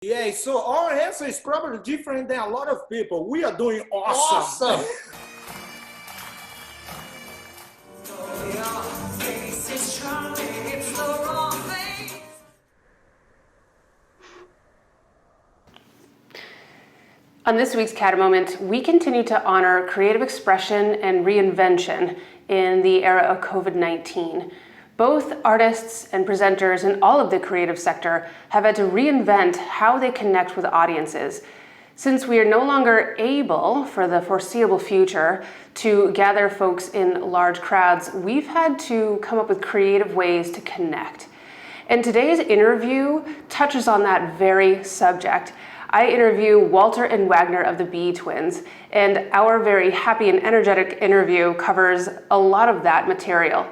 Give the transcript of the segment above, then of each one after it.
Yeah, so our answer is probably different than a lot of people. We are doing awesome. On this week's Catamoment, we continue to honor creative expression and reinvention in the era of COVID-19. Both artists and presenters in all of the creative sector have had to reinvent how they connect with audiences. Since we are no longer able, for the foreseeable future, to gather folks in large crowds, we've had to come up with creative ways to connect. And today's interview touches on that very subject. I interview Walter and Wagner of the B2Wins, and our very happy and energetic interview covers a lot of that material.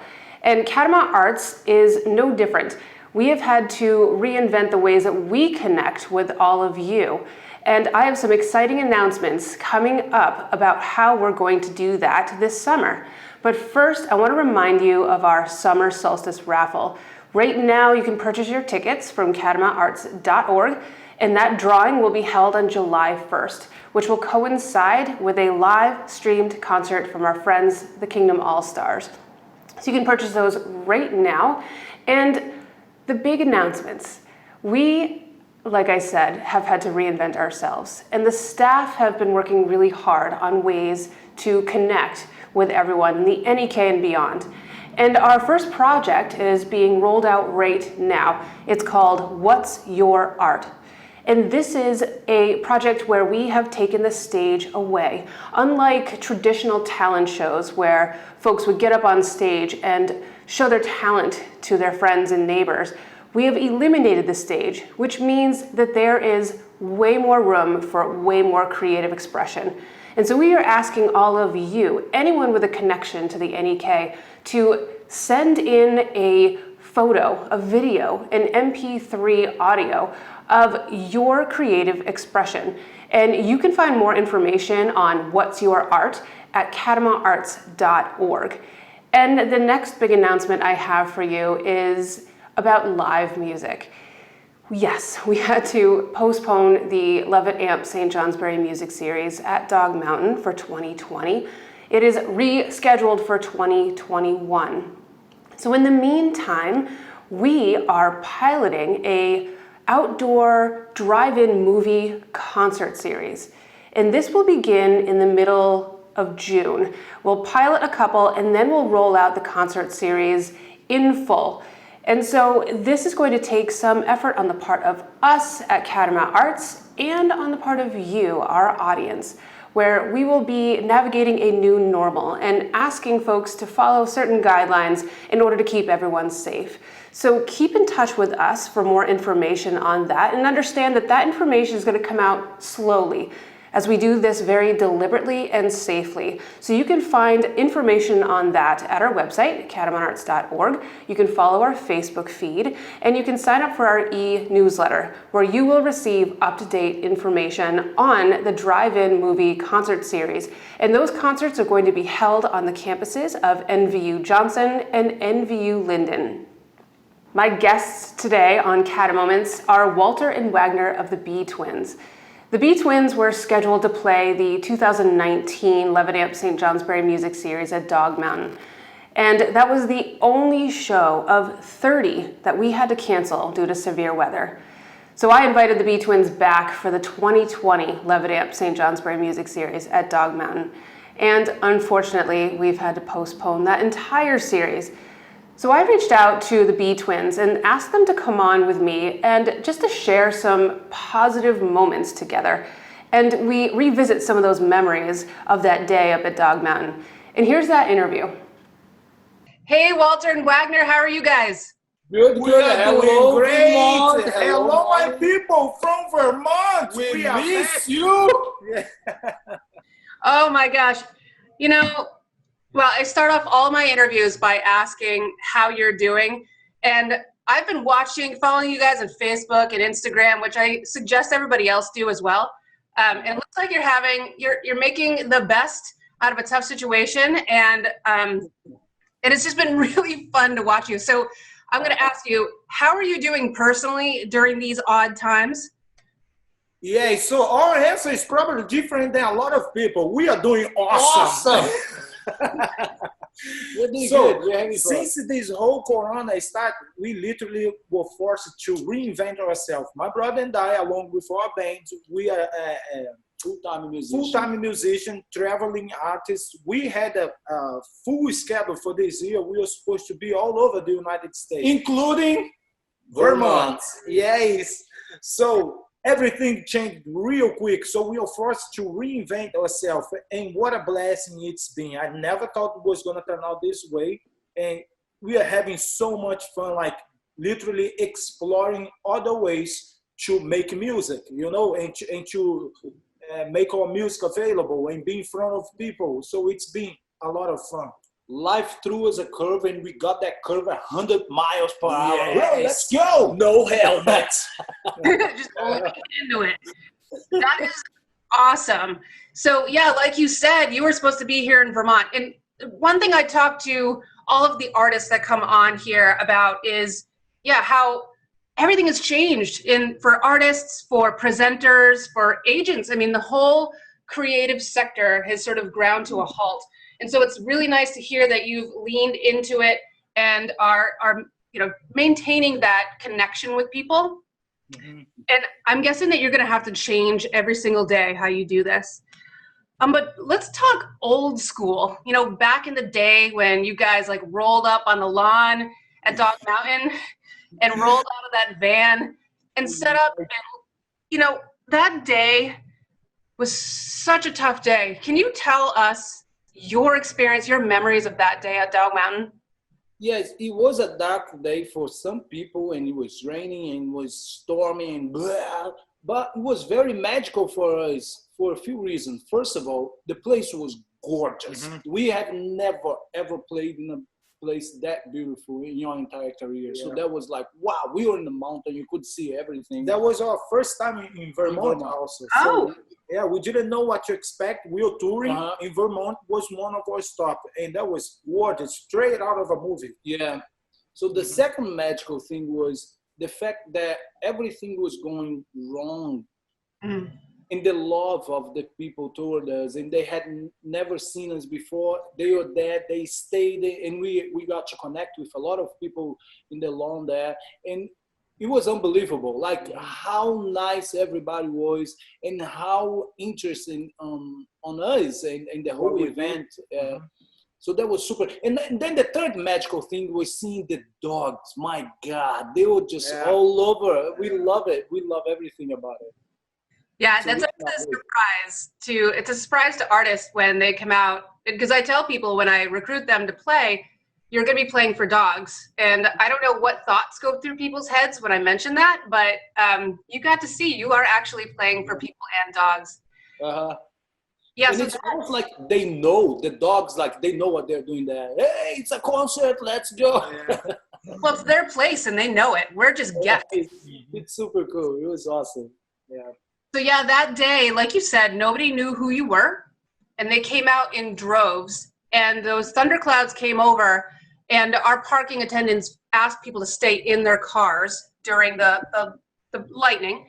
And Catamoment Arts is no different. We have had to reinvent the ways that we connect with all of you. And I have some exciting announcements coming up about how we're going to do that this summer. But first, I want to remind you of our Summer Solstice Raffle. Right now, you can purchase your tickets from catamomentarts.org. And that drawing will be held on July 1st, which will coincide with a live streamed concert from our friends, the Kingdom All-Stars. So you can purchase those right now. And the big announcements. We, like I said, have had to reinvent ourselves. And the staff have been working really hard on ways to connect with everyone in the NEK and beyond. And our first project is being rolled out right now. It's called What's Your Art? And this is a project where we have taken the stage away. Unlike traditional talent shows where folks would get up on stage and show their talent to their friends and neighbors, we have eliminated the stage, which means that there is way more room for way more creative expression. And so we are asking all of you, anyone with a connection to the NEK, to send in a photo, a video, an MP3 audio of your creative expression. And you can find more information on What's Your Art at catamomentarts.org. And the next big announcement I have for you is about live music. Yes, we had to postpone the Levitt Amp St. Johnsbury Music Series at Dog Mountain for 2020. It is rescheduled for 2021. So in the meantime, we are piloting a outdoor drive-in movie concert series. And this will begin in the middle of June. We'll pilot a couple and then we'll roll out the concert series in full. And so this is going to take some effort on the part of us at Catamoment Arts and on the part of you, our audience, where we will be navigating a new normal and asking folks to follow certain guidelines in order to keep everyone safe. So keep in touch with us for more information on that, and understand that that information is going to come out slowly as we do this very deliberately and safely. So you can find information on that at our website, catamomentarts.org. You can follow our Facebook feed, and you can sign up for our e-newsletter, where you will receive up-to-date information on the drive-in movie concert series. And those concerts are going to be held on the campuses of NVU Johnson and NVU Linden. My guests today on Catamoments are Walter and Wagner of the B2Wins. The B2Wins were scheduled to play the 2019 Levitt Amp St. Johnsbury Music Series at Dog Mountain. And that was the only show of 30 that we had to cancel due to severe weather. So I invited the B2Wins back for the 2020 Levitt Amp St. Johnsbury Music Series at Dog Mountain. And unfortunately, we've had to postpone that entire series. So I reached out to the B2Wins and asked them to come on with me and just to share some positive moments together. And we revisit some of those memories of that day up at Dog Mountain. And here's that interview. Hey, Walter and Wagner, how are you guys? Good, We are doing great. Vermont. Hello, my people from Vermont. We are miss back. you. Yeah. Oh my gosh. You know, well, I start off all my interviews by asking how you're doing. And I've been following you guys on Facebook and Instagram, which I suggest everybody else do as well. And it looks like you're making the best out of a tough situation. And it's just been really fun to watch you. So I'm going to ask you, how are you doing personally during these odd times? Yeah, so our answer is probably different than a lot of people. We are doing awesome. We're doing So, good. We're having fun. since this whole Corona started, we literally were forced to reinvent ourselves. My brother and I, along with our band, we are full-time musician, traveling artists. We had a full schedule for this year. We were supposed to be all over the United States, including Vermont. Yes. So everything changed real quick. So we were forced to reinvent ourselves. And what a blessing it's been. I never thought it was going to turn out this way. And we are having so much fun, like literally exploring other ways to make music, you know, and to make our music available and be in front of people. So it's been a lot of fun. Life threw us a curve, and we got that curve 100 miles per hour. Yes. Bro, let's go. No helmets. Just lean into it. That is awesome. So yeah, like you said, you were supposed to be here in Vermont. And one thing I talk to all of the artists that come on here about is, yeah, how everything has changed for artists, for presenters, for agents. I mean, the whole creative sector has sort of ground to a halt. And so it's really nice to hear that you've leaned into it and are maintaining that connection with people. Mm-hmm. And I'm guessing that you're going to have to change every single day how you do this. But let's talk old school. You know, back in the day when you guys like rolled up on the lawn at Dog Mountain and rolled out of that van and set up. And, you know, that day was such a tough day. Can you tell us your experience, your memories of that day at Dog Mountain? Yes, it was a dark day for some people, and it was raining and it was stormy and blah, but it was very magical for us for a few reasons. First of all, the place was gorgeous. Mm-hmm. We have never ever played in a place that beautiful in your entire career. Yeah. So that was like, wow, we were in the mountain, you could see everything. That was our first time in Vermont also. Oh. So, yeah, we didn't know what to expect. We were touring in Vermont, was one of our stops, and that was gorgeous, straight out of a movie. Yeah. So the second magical thing was the fact that everything was going wrong. Mm. In the love of the people toward us, and they had never seen us before. They were there, they stayed, and we got to connect with a lot of people in the lawn there, and it was unbelievable, like how nice everybody was and how interesting on us and the whole event. So that was super. And then the third magical thing was seeing the dogs. My God, they were just all over. We love it. We love everything about it. Yeah, so that's a surprise it's a surprise to artists when they come out, because I tell people when I recruit them to play, you're going to be playing for dogs. And I don't know what thoughts go through people's heads when I mention that, but you got to see you are actually playing for people and dogs. Yeah, and so it's almost like they know, the dogs, like they know what they're doing there. Hey, it's a concert, let's go. Yeah. Well, it's their place and they know it. We're just guests. It's super cool. It was awesome. Yeah. So yeah, that day, like you said, nobody knew who you were, and they came out in droves, and those thunderclouds came over, and our parking attendants asked people to stay in their cars during the lightning,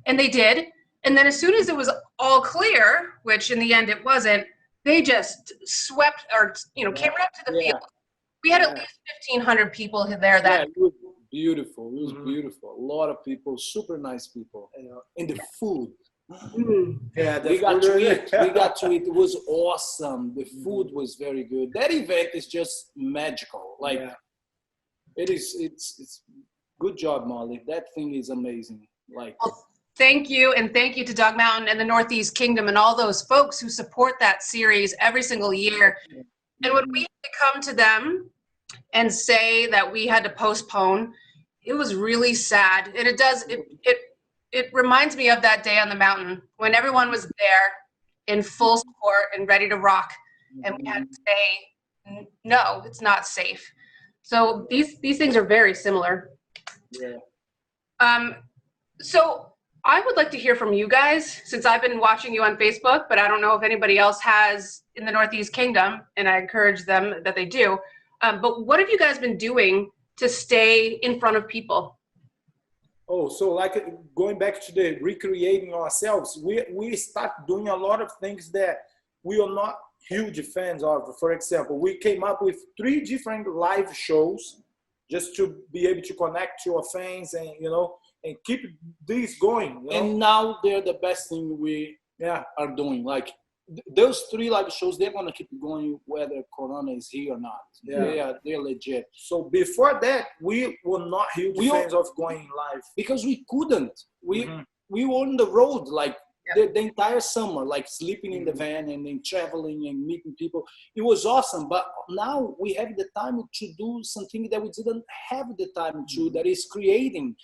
and they did. And then as soon as it was all clear, which in the end it wasn't, they just swept or came right up to the field. We had at least 1,500 people there that it was beautiful. It was beautiful. A lot of people, super nice people. And the food. Yeah, we got to eat. We got to eat. It was awesome. The food was very good. That event is just magical. Like it is. It's good job, Molly. That thing is amazing. Like. Well, thank you, and thank you to Dog Mountain and the Northeast Kingdom and all those folks who support that series every single year. And when we had to come to them and say that we had to postpone, it was really sad. And it reminds me of that day on the mountain when everyone was there in full support and ready to rock. And we had to say, no, it's not safe. So these things are very similar. Yeah. So I would like to hear from you guys, since I've been watching you on Facebook, but I don't know if anybody else has in the Northeast Kingdom, and I encourage them that they do. But what have you guys been doing to stay in front of people? Oh, so like going back to the recreating ourselves, we start doing a lot of things that we are not huge fans of. For example, we came up with 3 different live shows just to be able to connect to our fans and, you know, and keep this going. You know? And now they're the best thing we are doing. Like those 3 live shows, they're gonna keep going whether Corona is here or not. Yeah, they're legit. So before that, we were not huge fans of going live because we couldn't. We were on the road like the entire summer, like sleeping in the van and then traveling and meeting people. It was awesome. But now we have the time to do something that we didn't have the time to. That is creating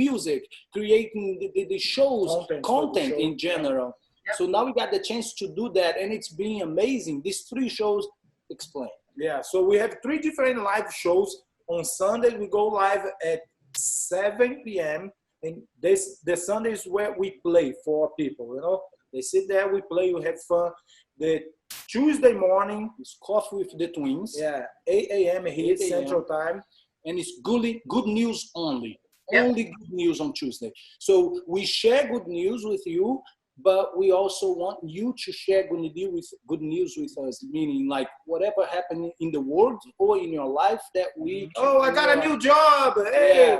music, creating the shows, content in general. So now we got the chance to do that, and it's been amazing. These 3 shows explain. Yeah, so we have 3 different live shows. On Sunday, we go live at 7 p.m. And the Sunday is where we play for people, you know. They sit there, we play, we have fun. The Tuesday morning is Coffee with the Twins. Yeah, 8 a.m. here, Central Time. And it's good news only. Only good news on Tuesday. So we share good news with you, but we also want you to share good news with us, meaning like whatever happened in the world or in your life that we I got a new job. Hey,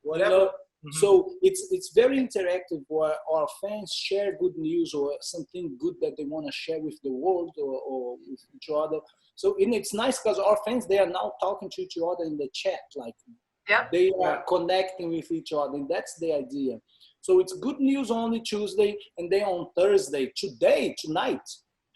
whatever. You know? So it's very interactive where our fans share good news or something good that they want to share with the world or with each other. So it's nice because our fans, they are now talking to each other in the chat, like they are connecting with each other, and that's the idea. So it's good news only Tuesday, and then on Thursday, tonight.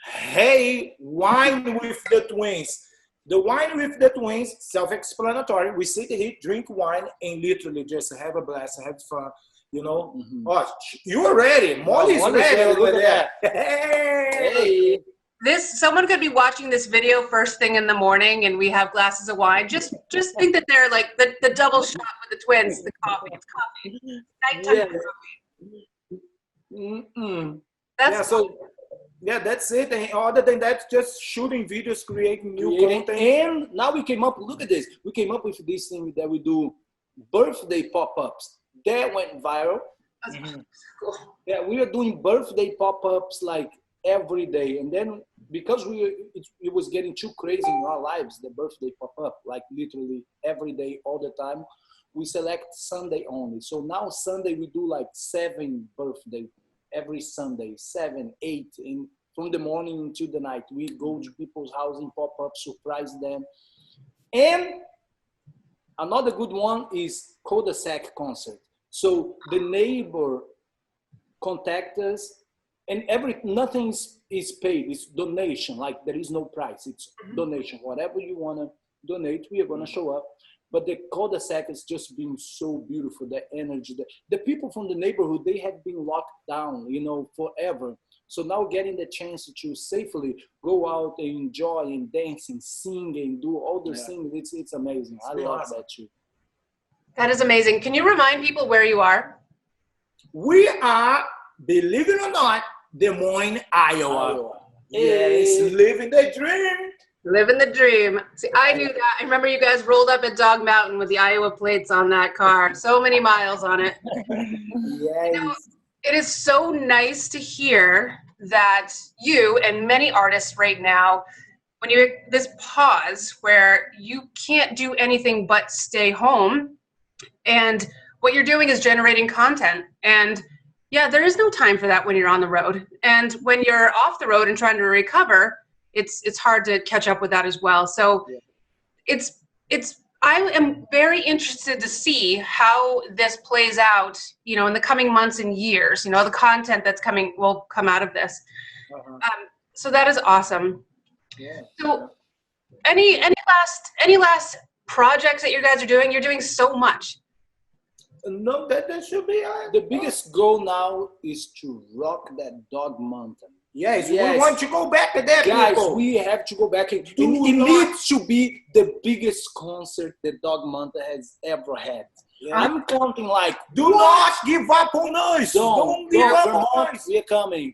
Hey, Wine with the Twins. The Wine with the Twins, self-explanatory. We sit here, drink wine, and literally just have a blast, have fun, you know. Oh, you're ready. Molly's ready. Look at that. Hey. Someone could be watching this video first thing in the morning, and we have glasses of wine. Just think that they're like the double shot with the twins, the coffee. It's coffee. Nighttime coffee. That's it. And other than that, just shooting videos, creating new content. And now we came up, look at this. We came up with this thing that we do birthday pop-ups. That went viral. Cool. Yeah, we are doing birthday pop-ups like every day. And then because it was getting too crazy in our lives, the birthday pop-up, like literally every day, all the time, we select Sunday only. So now Sunday we do like 7 birthday every Sunday, 7, 8, and from the morning into the night. We go to people's house and pop up, surprise them. And another good one is cul-de-sac concert. So the neighbor contact us, and nothing is paid. It's donation. Like there is no price. It's donation. Whatever you want to donate, we are going to show up. But the cul-de-sac has just been so beautiful, the energy. The people from the neighborhood, they have been locked down, you know, forever. So now getting the chance to safely go out and enjoy and dance and sing and do all those things, it's amazing. I love that too. That is amazing. Can you remind people where you are? We are, believe it or not, Des Moines, Iowa. Yes, living the dream. Living the dream. See, I knew that. I remember you guys rolled up at Dog Mountain with the Iowa plates on that car. So many miles on it. Yes. You know, it is so nice to hear that you and many artists right now, when you're this pause where you can't do anything but stay home, and what you're doing is generating content. And yeah, there is no time for that when you're on the road. And when you're off the road and trying to recover, it's hard to catch up with that as well. So I am very interested to see how this plays out, you know, in the coming months and years, you know, the content that's will come out of this. So that is awesome. Yeah. So any last projects that you guys are doing? You're doing so much. No, that should be the biggest goal now is to rock that Dog Mountain. Yes, we want to go back to that, guys, people. We have to go back. It needs to be the biggest concert that Dog Mountain has ever had. Yeah. I'm counting like, do not give up on us. Don't give up on us. We're coming.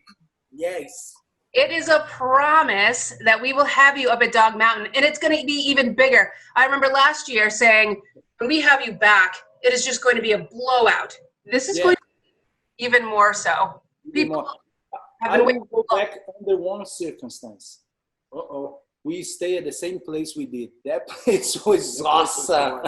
Yes. It is a promise that we will have you up at Dog Mountain, and it's going to be even bigger. I remember last year saying, when we have you back, it is just going to be a blowout. This is going to be even more so. People I will go back under one circumstance. We stay at the same place we did. That place was awesome.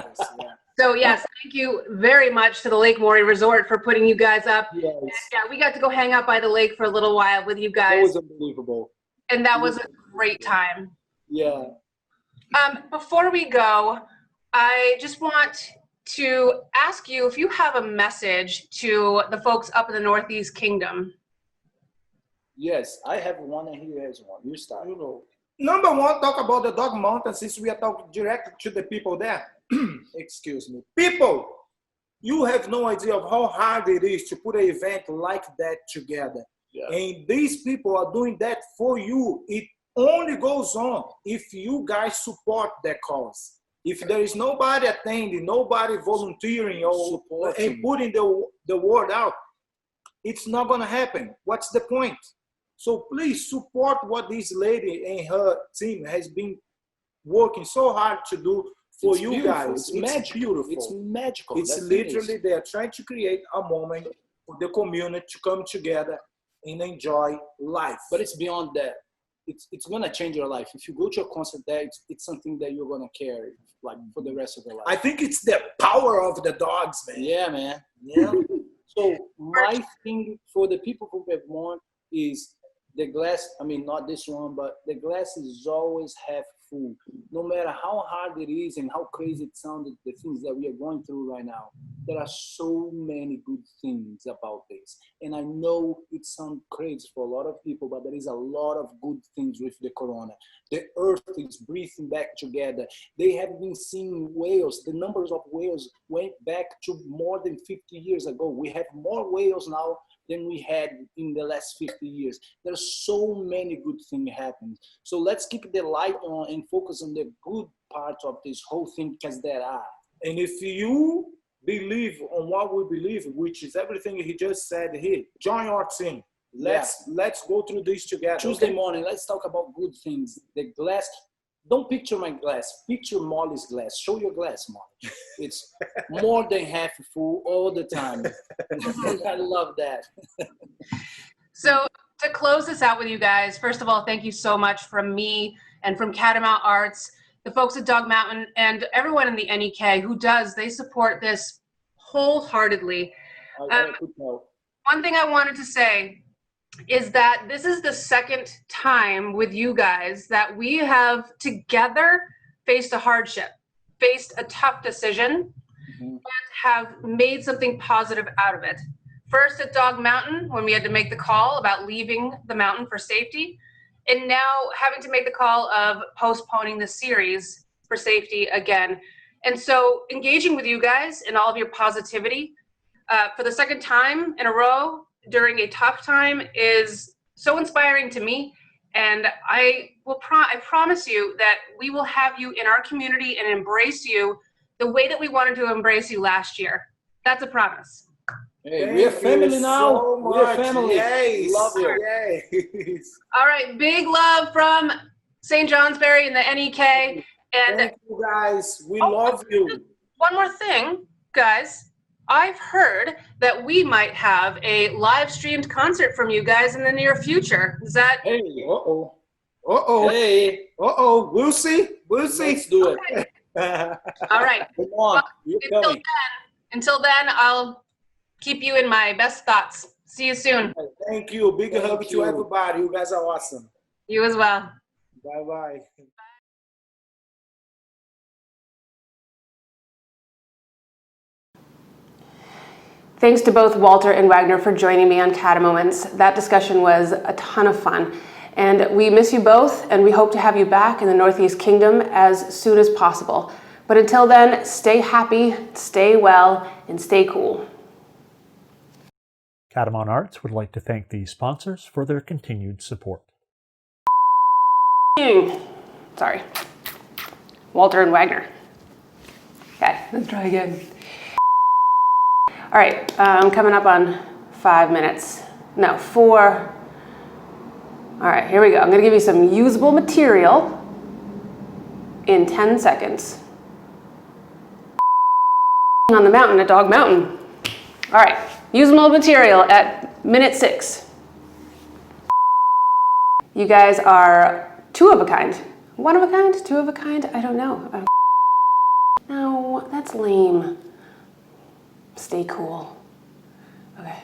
So yes, thank you very much to the Lake Maury Resort for putting you guys up. Yes. And, yeah, we got to go hang out by the lake for a little while with you guys. That was unbelievable. And that was a great time. Yeah. Before we go, I just want to ask you if you have a message to the folks up in the Northeast Kingdom. Yes, I have one and he has one. You start. Number one, talk about the Dog Mountain, since we are talking directly to the people there. Excuse me. People, you have no idea of how hard it is to put an event like that together. Yeah. And these people are doing that for you. It only goes on if you guys support their cause. If there is nobody attending, nobody volunteering or and putting the word out, it's not going to happen. What's the point? So please support what this lady and her team has been working so hard to do for you guys. It's beautiful. It's magical. It's literally they are trying to create a moment for the community to come together and enjoy life. But it's beyond that. It's gonna change your life. If you go to a concert there, it's something that you're gonna carry like for the rest of your life. I think it's the power of the dogs, man. Yeah, man. Yeah. So my thing for the people who have won is the glass. I mean, not this one, but the glass is always half full. No matter how hard it is and how crazy it sounded, the things that we are going through right now, there are so many good things about this. And I know it sounds crazy for a lot of people, but there is a lot of good things with the corona. The earth is breathing back together. They have been seeing whales. The numbers of whales went back to more than 50 years ago. We have more whales now than we had in the last 50 years. There's so many good things happening. So let's keep the light on and focus on the good parts of this whole thing, because there are. And if you believe on what we believe, which is everything he just said here, join our team. Let's go through this together. Tuesday morning, let's talk about good things. The glass. Don't picture my glass. Picture Molly's glass. Show your glass, Molly. It's more than half full all the time. I love that. So to close this out with you guys, first of all, thank you so much from me and from Catamoment Arts, the folks at Dog Mountain, and everyone in the NEK who they support this wholeheartedly. One thing I wanted to say is that this is the second time with you guys that we have together faced a hardship, faced a tough decision, and have made something positive out of it. First at Dog Mountain, when we had to make the call about leaving the mountain for safety, and now having to make the call of postponing the series for safety again. And so engaging with you guys and all of your positivity for the second time in a row during a tough time is so inspiring to me. And I promise you that we will have you in our community and embrace you the way that we wanted to embrace you last year. That's a promise. Hey, we're family now. So we're family. Yes. Love you. Yes. All right, big love from St. Johnsbury and the NEK. And thank you guys. We love you. One more thing, guys. I've heard that we might have a live streamed concert from you guys in the near future. Is that? Hey, Hey, we'll see. Let's do it. All right. Come on. Well, until then, I'll keep you in my best thoughts. See you soon. Thank you. Big hug to everybody. You guys are awesome. You as well. Bye-bye. Thanks to both Walter and Wagner for joining me on Catamoments. That discussion was a ton of fun. And we miss you both, and we hope to have you back in the Northeast Kingdom as soon as possible. But until then, stay happy, stay well, and stay cool. Catamoment Arts would like to thank these sponsors for their continued support. Sorry. Walter and Wagner. Okay, let's try again. All right, I'm coming up on 5 minutes. No, 4. All right, here we go. I'm gonna give you some usable material in 10 seconds. on the mountain at Dog Mountain. All right, usable material at minute 6. You guys are 2 of a kind. 1 of a kind? 2 of a kind? I don't know. No, that's lame. Stay cool. Okay.